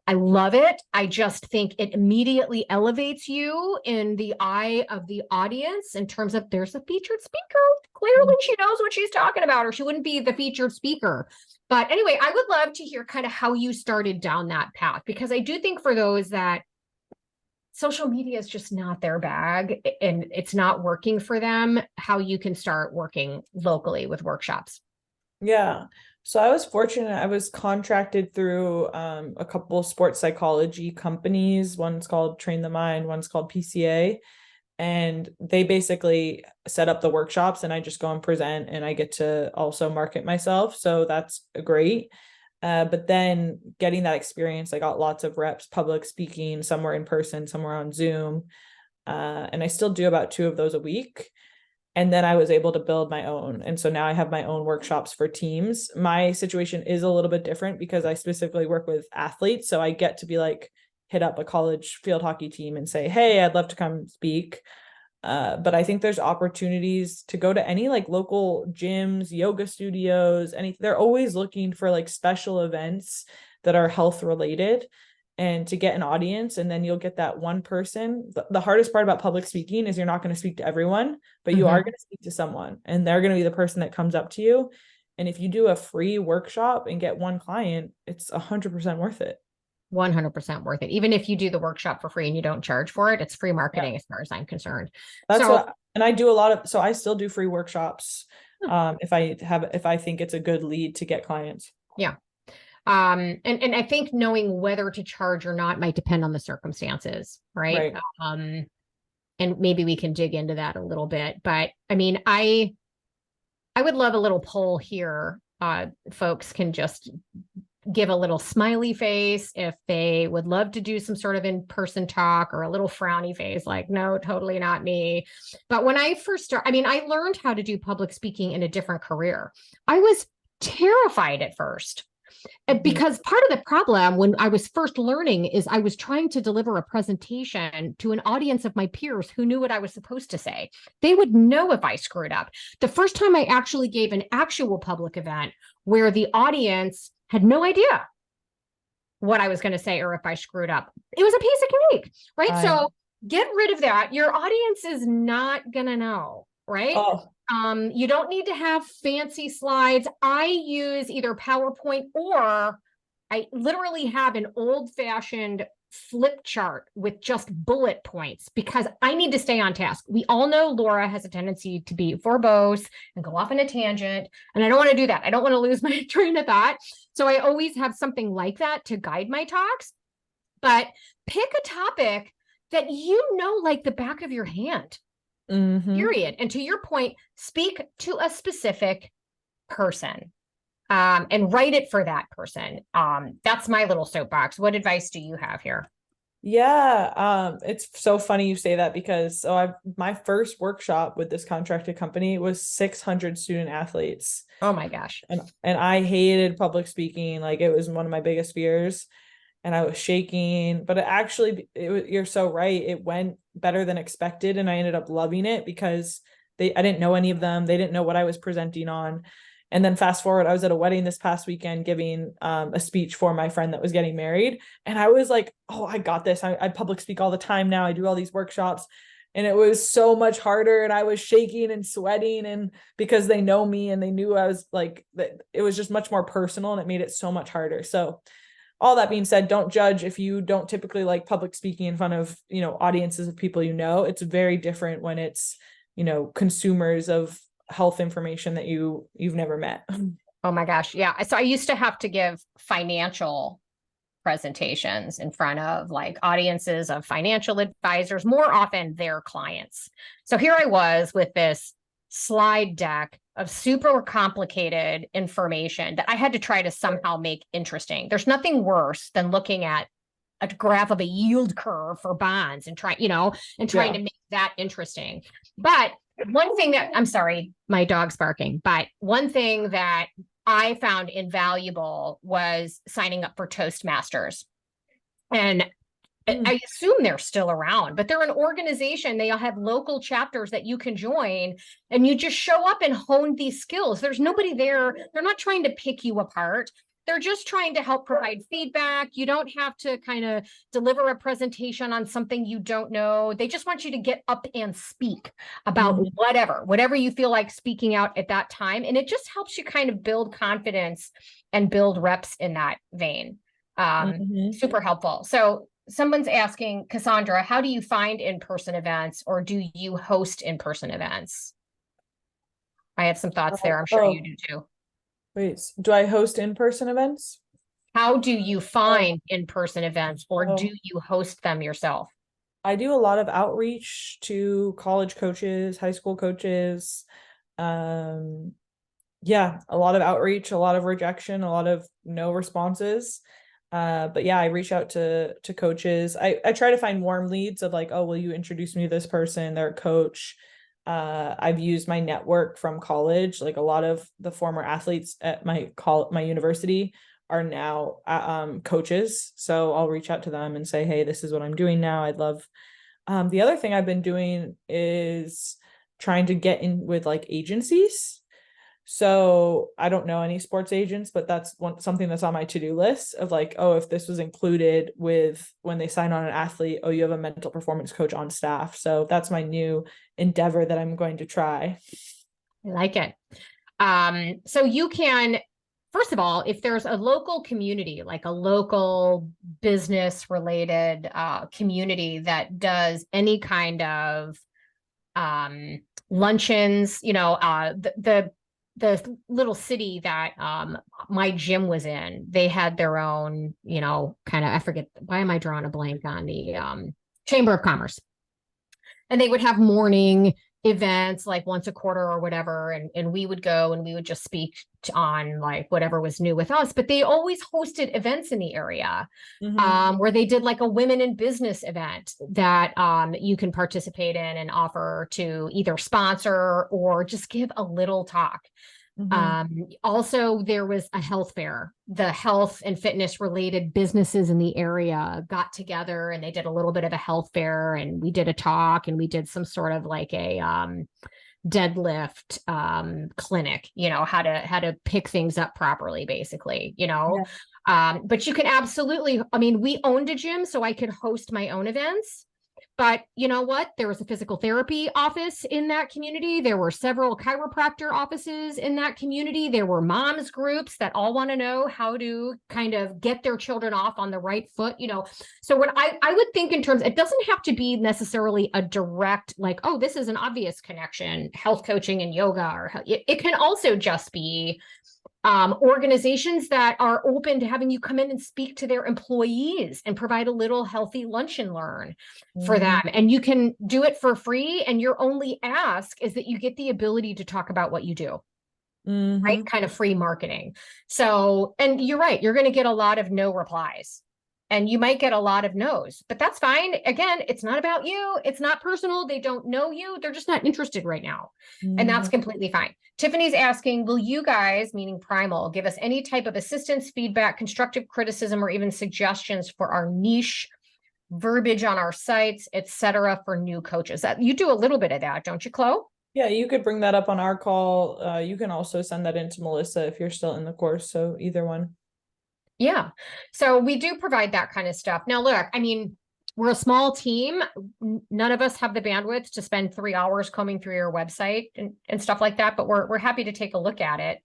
I love it. I just think it immediately elevates you in the eye of the audience in terms of there's a featured speaker. Clearly she knows what she's talking about, or she wouldn't be the featured speaker. But anyway, I would love to hear kind of how you started down that path, because I do think for those that social media is just not their bag and it's not working for them, how you can start working locally with workshops. Yeah. So I was fortunate. I was contracted through a couple of sports psychology companies. One's called Train the Mind, one's called PCA. And they basically set up the workshops and I just go and present, and I get to also market myself. So that's great. But then getting that experience, I got lots of reps, public speaking, somewhere in person, somewhere on Zoom. And I still do about 2 of those a week. And then I was able to build my own. And so now I have my own workshops for teams. My situation is a little bit different because I specifically work with athletes. So I get to be like, hit up a college field hockey team and say, hey, I'd love to come speak. But I think there's opportunities to go to any like local gyms, yoga studios, they're always looking for like special events that are health related, and to get an audience. And then you'll get that one person. The hardest part about public speaking is you're not going to speak to everyone, but you are going to speak to someone, and they're going to be the person that comes up to you. And if you do a free workshop and get one client, it's 100% worth it. 100% worth it. Even if you do the workshop for free and you don't charge for it, it's free marketing as far as I'm concerned. And I do a lot of, so I still do free workshops. If I think it's a good lead to get clients. Yeah. And I think knowing whether to charge or not might depend on the circumstances, right? And maybe we can dig into that a little bit, but I mean, I would love a little poll here. Folks can just give a little smiley face if they would love to do some sort of in-person talk, or a little frowny face like, no, totally not me. But when I first started, I mean, I learned how to do public speaking in a different career. I was terrified at first. Because part of the problem when I was first learning is I was trying to deliver a presentation to an audience of my peers who knew what I was supposed to say. They would know if I screwed up. The first time I actually gave an actual public event where the audience had no idea what I was going to say or if I screwed up, it was a piece of cake, right? So get rid of that. Your audience is not going to know, right? You don't need to have fancy slides. I use either PowerPoint, or I literally have an old-fashioned flip chart with just bullet points, because I need to stay on task. We all know Laura has a tendency to be verbose and go off on a tangent, and I don't want to do that. I don't want to lose my train of thought. So I always have something like that to guide my talks. But pick a topic that you know like the back of your hand. Period. And to your point, speak to a specific person, and write it for that person. That's my little soapbox. What advice do you have here? Yeah, it's so funny you say that, because my first workshop with this contracted company was 600 student athletes. Oh my gosh. And I hated public speaking. Like, it was one of my biggest fears, and I was shaking, but you're so right. It went better than expected. And I ended up loving it because I didn't know any of them. They didn't know what I was presenting on. And then fast forward, I was at a wedding this past weekend giving a speech for my friend that was getting married. And I was like, oh, I got this. I public speak all the time now. I do all these workshops. And it was so much harder. And I was shaking and sweating, and because they know me and they knew I was like, it was just much more personal, and it made it so much harder. So all that being said, don't judge if you don't typically like public speaking in front of, audiences of people. It's very different when it's, consumers of health information that you've never met. Oh my gosh. Yeah. So I used to have to give financial presentations in front of like audiences of financial advisors, more often their clients. So here I was with this slide deck of super complicated information that I had to try to somehow make interesting. There's nothing worse than looking at a graph of a yield curve for bonds and trying to make that interesting. But one thing that, I'm sorry, my dog's barking, but one thing that I found invaluable was signing up for Toastmasters. And I assume they're still around, but they're an organization. They all have local chapters that you can join, and you just show up and hone these skills. There's nobody there. They're not trying to pick you apart. They're just trying to help provide feedback. You don't have to kind of deliver a presentation on something you don't know. They just want you to get up and speak about whatever you feel like speaking out at that time. And it just helps you kind of build confidence and build reps in that vein. Super helpful. So someone's asking, Cassandra, how do you find in-person events, or do you host in-person events? I have some thoughts there. I'm sure you do too. Wait, do I host in-person events? How do you find in-person events, or do you host them yourself? I do a lot of outreach to college coaches, high school coaches. A lot of outreach, a lot of rejection, a lot of no responses. But yeah, I reach out to coaches. I try to find warm leads of like, oh, will you introduce me to this person? They're a coach. I've used my network from college. Like, a lot of the former athletes at my university are now coaches. So I'll reach out to them and say, hey, this is what I'm doing now. I'd love. The other thing I've been doing is trying to get in with like agencies. So I don't know any sports agents, but that's something that's on my to-do list of like, oh, if this was included with when they sign on an athlete, oh, you have a mental performance coach on staff. So that's my new endeavor that I'm going to try. I like it. So you can, first of all, if there's a local community, like a local business related community that does any kind of luncheons, the little city that my gym was in, they had their own, kind of, I forget, why am I drawing a blank on the Chamber of Commerce? And they would have morning events like once a quarter or whatever. And we would go and we would just speak on like whatever was new with us. But they always hosted events in the area where they did like a women in business event that you can participate in and offer to either sponsor or just give a little talk. Also, there was a health fair. The health and fitness related businesses in the area got together and they did a little bit of a health fair, and we did a talk, and we did some sort of like a deadlift clinic, how to pick things up properly, basically, but you can absolutely, we owned a gym, so I could host my own events. But you know what? There was a physical therapy office in that community. There were several chiropractor offices in that community. There were moms groups that all want to know how to kind of get their children off on the right foot, So what I would think in terms, it doesn't have to be necessarily a direct, like, oh, this is an obvious connection, health coaching and yoga, or it can also just be organizations that are open to having you come in and speak to their employees and provide a little healthy lunch and learn for them. And you can do it for free. And your only ask is that you get the ability to talk about what you do, right? Kind of free marketing. So, and you're right, you're going to get a lot of no replies. And you might get a lot of no's, but that's fine. Again, it's not about you. It's not personal. They don't know you. They're just not interested right now. And that's completely fine. Tiffany's asking, will you guys, meaning Primal, give us any type of assistance, feedback, constructive criticism, or even suggestions for our niche verbiage on our sites, etc., for new coaches? That you do a little bit of that, don't you, Chloe? Yeah, you could bring that up on our call. You can also send that into Melissa if you're still in the course. So either one. Yeah. So we do provide that kind of stuff. Now, look, we're a small team. None of us have the bandwidth to spend 3 hours combing through your website and stuff like that, but we're happy to take a look at it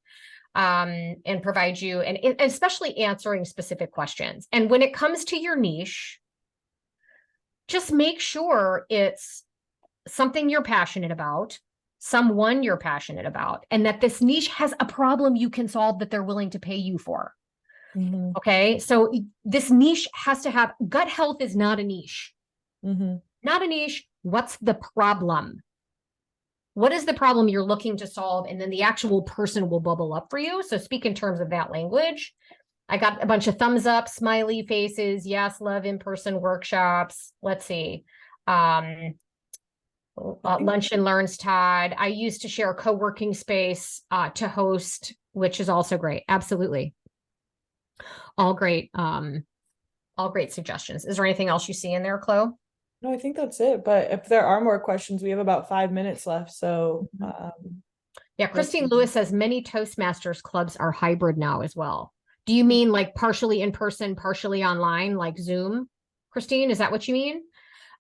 and provide you, and especially answering specific questions. And when it comes to your niche, just make sure it's something you're passionate about, someone you're passionate about, and that this niche has a problem you can solve that they're willing to pay you for. Okay. So this niche has to have, gut health is not a niche, not a niche. What's the problem? What is the problem you're looking to solve? And then the actual person will bubble up for you. So speak in terms of that language. I got a bunch of thumbs up, smiley faces. Yes. Love in-person workshops. Let's see. Lunch and Learns, Todd. I used to share a co-working space to host, which is also great. Absolutely. All great suggestions. Is there anything else you see in there, Chloe? No, I think that's it. But if there are more questions, we have about 5 minutes left. So yeah, Christine Lewis says many Toastmasters clubs are hybrid now as well. Do you mean like partially in person, partially online, like Zoom? Christine, is that what you mean?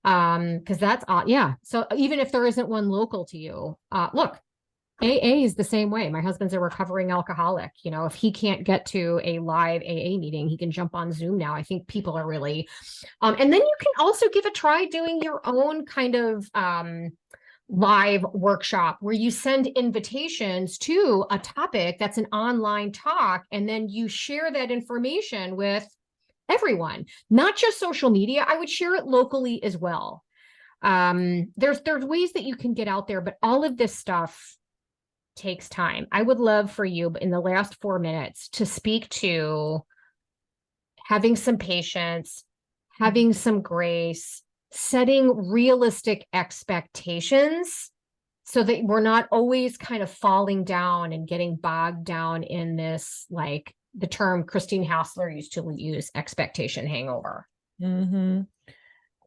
Because that's yeah. So even if there isn't one local to you, look. AA is the same way. My husband's a recovering alcoholic. If he can't get to a live AA meeting, he can jump on Zoom now. I think people are really, and then you can also give a try doing your own kind of live workshop where you send invitations to a topic that's an online talk, and then you share that information with everyone, not just social media. I would share it locally as well. There's ways that you can get out there, but all of this stuff takes time. I would love for you in the last 4 minutes to speak to having some patience, having some grace, setting realistic expectations so that we're not always kind of falling down and getting bogged down in this, like the term Christine Hassler used to use, expectation hangover.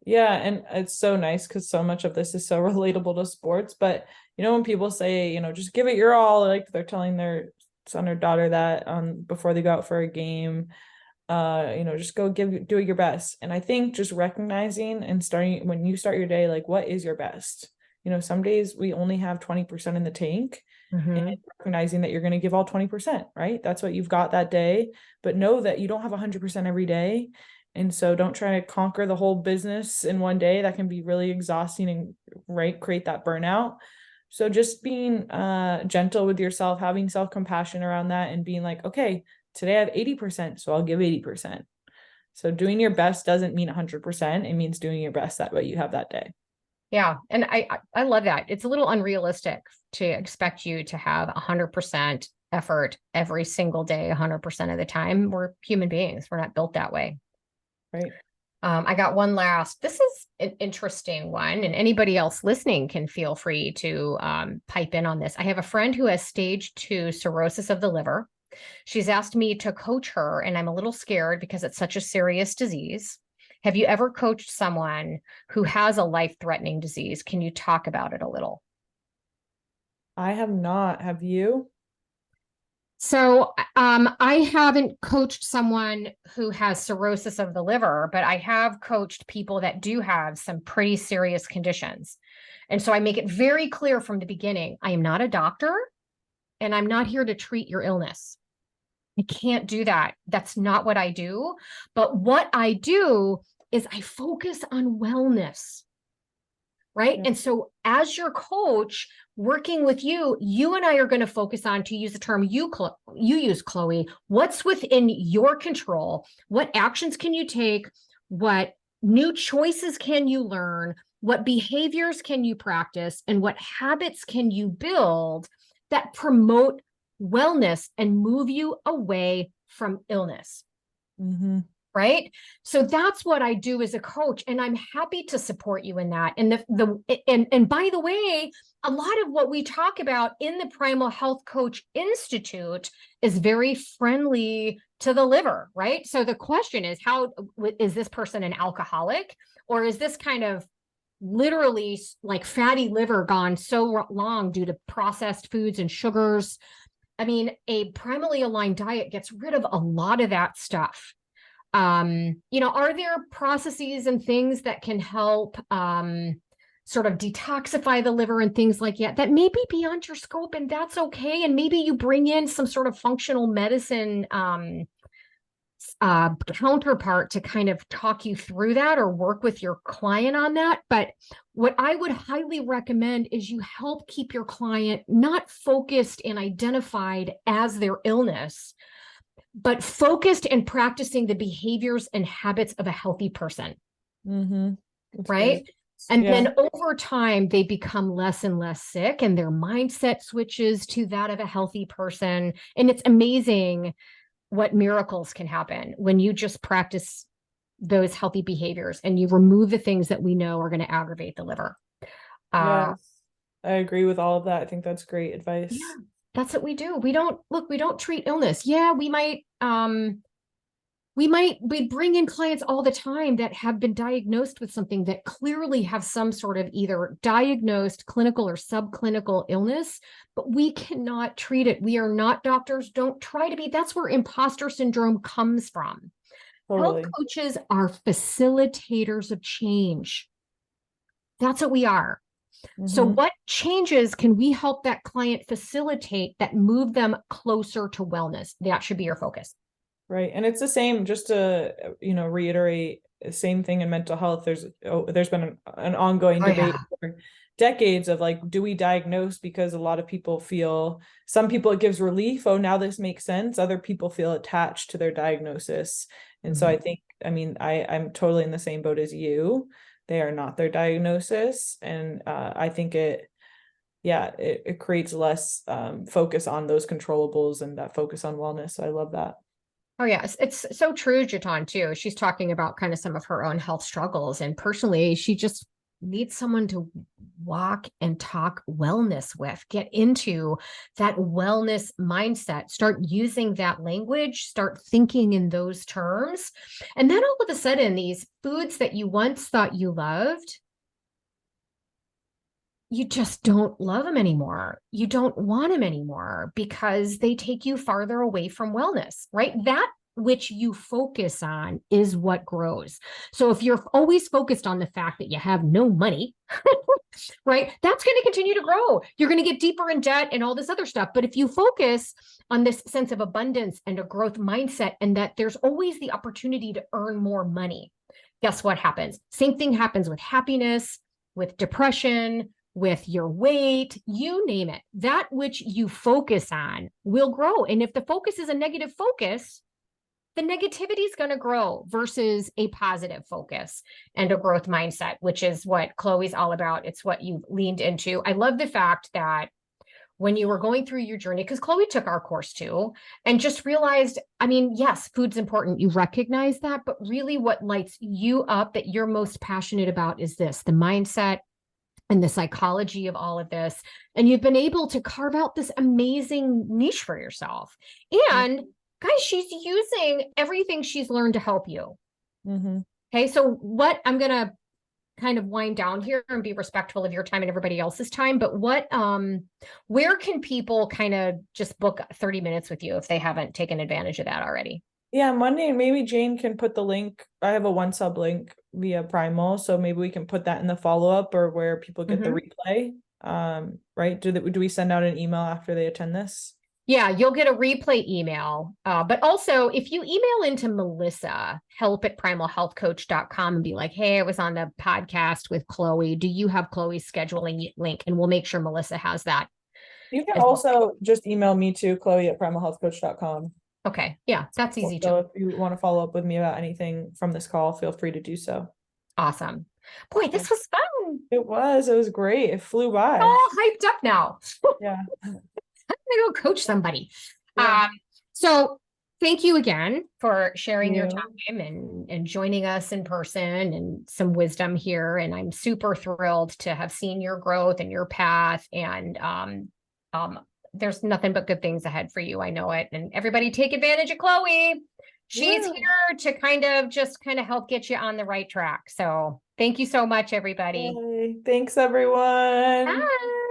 Yeah, and it's so nice because so much of this is so relatable to sports. But when people say, just give it your all, like they're telling their son or daughter that before they go out for a game, just go do it your best. And I think just recognizing and starting when you start your day, like what is your best? Some days we only have 20% in the tank, and recognizing that you're going to give all 20%, right? That's what you've got that day, but know that you don't have 100% every day. And so don't try to conquer the whole business in one day. That can be really exhausting and create that burnout. So just being gentle with yourself, having self-compassion around that, and being like, okay, today I have 80%, so I'll give 80%. So doing your best doesn't mean 100%. It means doing your best that way you have that day. Yeah. And I love that. It's a little unrealistic to expect you to have 100% effort every single day, 100% of the time. We're human beings. We're not built that way. Right. I got one last. This is an interesting one, and anybody else listening can feel free to pipe in on this. I have a friend who has stage 2 cirrhosis of the liver. She's asked me to coach her, and I'm a little scared because it's such a serious disease. Have you ever coached someone who has a life-threatening disease? Can you talk about it a little? I have not. Have you? So I haven't coached someone who has cirrhosis of the liver, but I have coached people that do have some pretty serious conditions. And so I make it very clear from the beginning, I am not a doctor and I'm not here to treat your illness. I can't do that. That's not what I do. But what I do is I focus on wellness, right? Yeah. And so as your coach working with you, you and I are going to focus on, to use the term you use, Chloe, what's within your control? What actions can you take? What new choices can you learn? What behaviors can you practice? And what habits can you build that promote wellness and move you away from illness? Mm-hmm. Right. So that's what I do as a coach. And I'm happy to support you in that. And and by the way, a lot of what we talk about in the Primal Health Coach Institute is very friendly to the liver, right? So the question is, how is this person an alcoholic, or is this kind of literally like fatty liver gone so long due to processed foods and sugars? I mean, a primally aligned diet gets rid of a lot of that stuff. Are there processes and things that can help sort of detoxify the liver and things like that may be beyond your scope, and that's okay. And maybe you bring in some sort of functional medicine counterpart to kind of talk you through that or work with your client on that. But what I would highly recommend is you help keep your client not focused and identified as their illness, but focused and practicing the behaviors and habits of a healthy person. Mm-hmm. Right. Great. And Yeah. then over time, they become less and less sick, and their mindset switches to that of a healthy person. And it's amazing what miracles can happen when you just practice those healthy behaviors and you remove the things that we know are going to aggravate the liver. Yes. I agree with all of that. I think that's great advice. Yeah, that's what we do. We don't treat illness. Yeah, we bring in clients all the time that have been diagnosed with something that clearly have some sort of either diagnosed clinical or subclinical illness, but we cannot treat it. We are not doctors. Don't try to be. That's where imposter syndrome comes from. Totally. Health coaches are facilitators of change. That's what we are. So Mm-hmm. what changes can we help that client facilitate that move them closer to wellness? That should be your focus. Right. And it's the same, just to, reiterate, the same thing in mental health. There's been an ongoing debate for decades of like, do we diagnose? Because a lot of people feel, some people it gives relief. Oh, now this makes sense. Other people feel attached to their diagnosis. And so I think, I'm totally in the same boat as you. They are not their diagnosis. And I think it creates less focus on those controllables and that focus on wellness. So I love that. Oh, yes. It's so true, Jatan, too. She's talking about kind of some of her own health struggles. And personally, she just need someone to walk and talk wellness with. Get into that wellness mindset. Start using that language. Start thinking in those terms. And then all of a sudden, these foods that you once thought you loved, you just don't love them anymore. You don't want them anymore because they take you farther away from wellness, right? That which you focus on is what grows. So if you're always focused on the fact that you have no money, right, that's going to continue to grow. You're going to get deeper in debt and all this other stuff. But if you focus on this sense of abundance and a growth mindset, and that there's always the opportunity to earn more money, guess what happens? Same thing happens with happiness, with depression, with your weight, you name it. That which you focus on will grow. And if the focus is a negative focus, the negativity is going to grow versus a positive focus and a growth mindset, which is what Chloe's all about. It's what you've leaned into. I love the fact that when you were going through your journey, because Chloe took our course too, and just realized, I mean, yes, food's important. You recognize that, but really what lights you up that you're most passionate about is this, the mindset and the psychology of all of this. And you've been able to carve out this amazing niche for yourself. And guys, she's using everything she's learned to help you. Okay, so what I'm going to kind of wind down here and be respectful of your time and everybody else's time, but what, where can people kind of just book 30 minutes with you if they haven't taken advantage of that already? Yeah, Monday, maybe Jane can put the link. I have a one sub link via Primal, so maybe we can put that in the follow-up or where people get the replay. Right? Do we send out an email after they attend this? Yeah, you'll get a replay email. But also, if you email into Melissa, help@primalhealthcoach.com, and be like, hey, I was on the podcast with Chloe. Do you have Chloe's scheduling link? And we'll make sure Melissa has that. You can also just email me to Chloe@primalhealthcoach.com. Okay. Yeah, that's easy too. So if you want to follow up with me about anything from this call, feel free to do so. Awesome. Boy, this was fun. It was great. It flew by. All hyped up now. Yeah. I'm gonna go coach somebody. Yeah. So thank you again for sharing your time and joining us in person and some wisdom here. And I'm super thrilled to have seen your growth and your path. And there's nothing but good things ahead for you. I know it. And everybody take advantage of Chloe. She's here to kind of help get you on the right track. So thank you so much, everybody. Yay. Thanks, everyone. Bye.